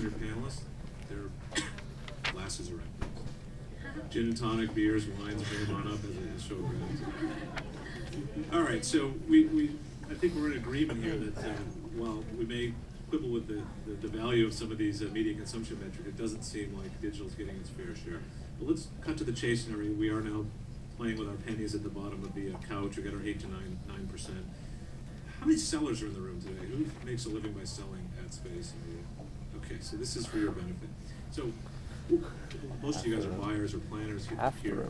your panelists, their glasses are empty. Gin and tonic, beers, wines, bring them on up as a show grounds. All right, so I think we're in agreement here that while we may quibble with the value of some of these media consumption metrics, it doesn't seem like digital's getting its fair share. But let's cut to the chase scenario. We are now playing with our pennies at the bottom of the couch. We got our 8 to 9%. How many sellers are in the room today? Who makes a living by selling ad space? Okay, so this is for your benefit. So most of you guys are buyers or planners here.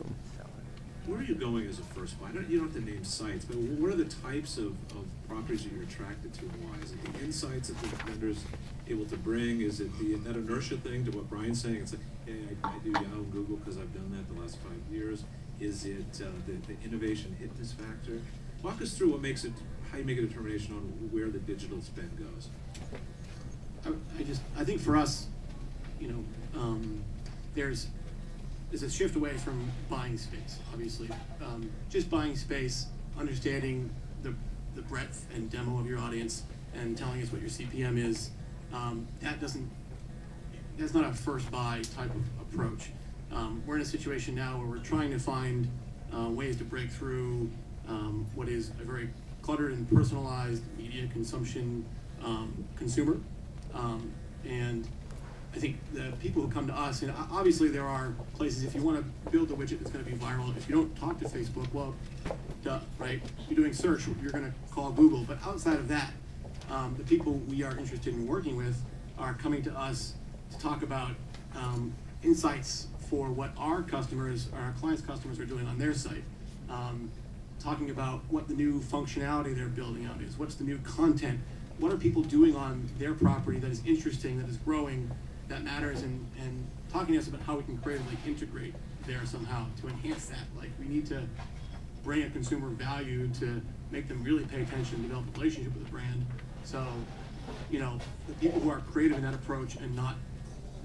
Where are you going as a first buy? You don't have to name sites, but what are the types of properties that you're attracted to and why? Is it the insights that the vendor's able to bring? Is it that inertia thing to what Brian's saying? It's like, hey, I do Yahoo and Google because I've done that the last 5 years. Is it the innovation hitness factor? Walk us through how you make a determination on where the digital spend goes. I think for us, there's a shift away from buying space, obviously. Just buying space, understanding the breadth and demo of your audience and telling us what your CPM is, that's not a first buy type of approach. We're in a situation now where we're trying to find ways to break through what is a very cluttered and personalized media consumption consumer. And I think the people who come to us, and obviously there are places, if you want to build a widget that's going to be viral, if you don't talk to Facebook, well, duh, right? You're doing search, you're going to call Google. But outside of that, the people we are interested in working with are coming to us to talk about insights for what our clients' customers are doing on their site. Talking about what the new functionality they're building out is, what's the new content, what are people doing on their property that is interesting, that is growing, that matters, and talking to us about how we can creatively integrate there somehow to enhance that. Like, we need to bring a consumer value to make them really pay attention and develop a relationship with the brand. So, the people who are creative in that approach and not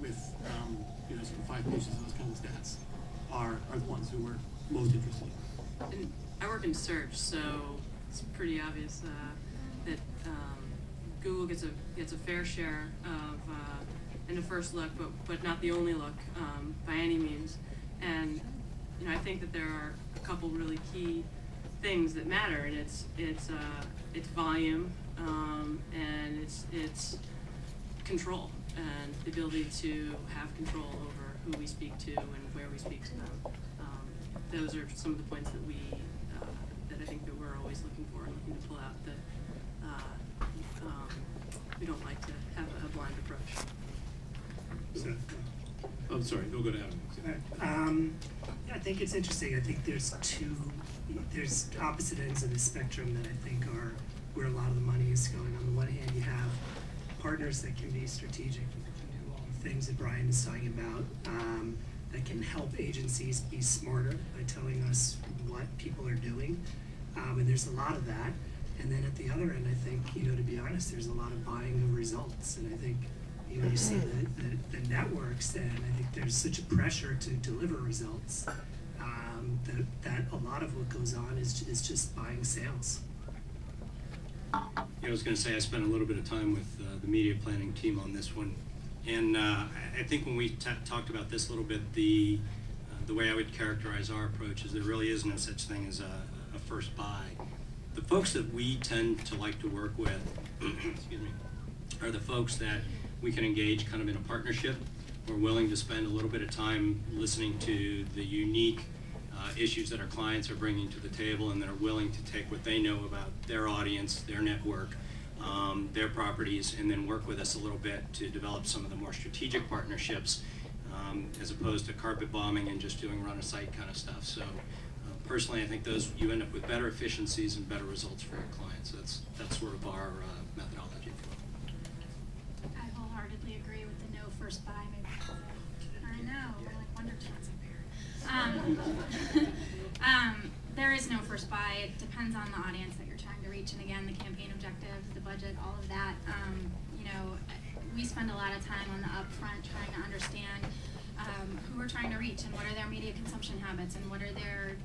with, sort of 5 pages of those kind of stats are the ones who we're most interested in. And I work in search, so it's pretty obvious that Google gets a fair share of in the first look, but not the only look by any means. And I think that there are a couple really key things that matter, and it's volume and it's control and the ability to have control over who we speak to and where we speak to them. Those are some of the points that that I think that we're always looking for and looking to pull out. That we don't like to have a blind approach. I'm sorry, no, go to Adam. I think it's interesting. I think there's opposite ends of the spectrum that I think are where a lot of the money is going. On the one hand, you have partners that can be strategic, that can do all the things that Brian is talking about, that can help agencies be smarter by telling us what people are doing. And there's a lot of that. And then at the other end, I think, to be honest, there's a lot of buying of results. And I think, you see the networks, and I think there's such a pressure to deliver results that a lot of what goes on is just buying sales. I was going to say I spent a little bit of time with the media planning team on this one. And I think when we talked about this a little bit, the way I would characterize our approach is there really is no such thing as a first buy. The folks that we tend to like to work with, excuse me, are the folks that we can engage kind of in a partnership. We're willing to spend a little bit of time listening to the unique issues that our clients are bringing to the table, and that are willing to take what they know about their audience, their network, their properties, and then work with us a little bit to develop some of the more strategic partnerships, as opposed to carpet bombing and just doing run a site kind of stuff. So personally, I think you end up with better efficiencies and better results for your clients. That's sort of our methodology. I wholeheartedly agree with the no first buy. Maybe I know, we're like Wonder Twins up here. There is no first buy. It depends on the audience that you're trying to reach, and again, the campaign objectives, the budget, all of that. We spend a lot of time on the upfront trying to understand who we're trying to reach and what are their media consumption habits and what are their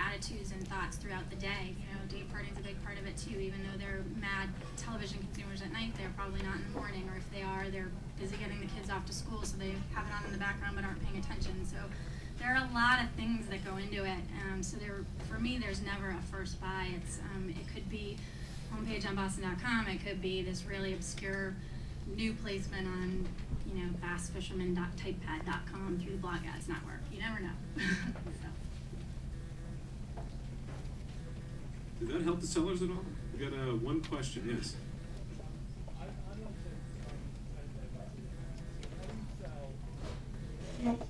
attitudes and thoughts throughout the day. Day parting is a big part of it too. Even though they're mad television consumers at night, they're probably not in the morning, or if they are, they're busy getting the kids off to school, so they have it on in the background but aren't paying attention. So there are a lot of things that go into it. So for me, there's never a first buy. It could be homepage on Boston.com. It could be this really obscure new placement on, bassfisherman.typepad.com through the blog ads network. You never know. So. Did that help the sellers at all? We got one question. Yes. How do you sell